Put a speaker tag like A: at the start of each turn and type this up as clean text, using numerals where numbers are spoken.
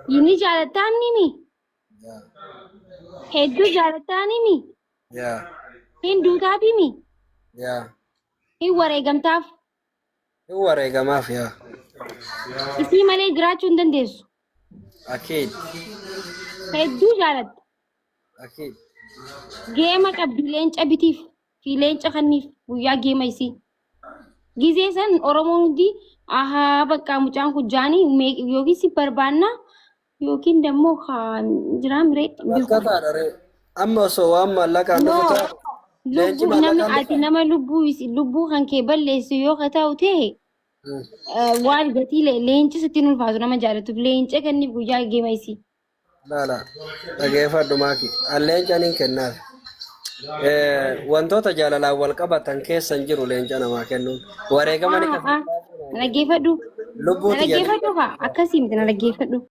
A: Inni jaalataan nimi.
B: Yeah.
A: Hedduu jaalataan nimi.
B: Yeah.
A: Hinduutaaf himi.
B: Yeah.
A: Hin wareegamtaaf.
B: Hin wareegamaaf yaa.
A: Isii malee jiraachuu hin dandeessu.
B: Akiid.
A: Hedduu jaalatta.
B: Akiid.
A: Geema qabdi leenca bitiif fi leenca kanniif guyyaa geema isii. Gizee san Oromoon hundi ahaa bakka mucaan kun jaanii yookiin si barbaanna yookiin dammoo jiraan biree.
B: Bakka taadhare. Amma osoo waan maallaqaan dhufutaa.
A: Lubbuu namni ati nama lubbuu kan kee balleessu yoo ta'u ta'e waan gatii leenca sitti ulfaatu nama jaallatuuf leenca kanniif guyyaa geema isii.
B: Laala dhageeffadhu maaki. Leenca nin kennaaf. Wantoota jaalalaan wal qabatan keessa hin jiru leenca namaa kennuun. Wareegama ni kaffaltaa.
A: Dhageeffadhu.
B: Lubbuuti
A: Dhageeffadhu haa akkasii miti na dhageeffadhu.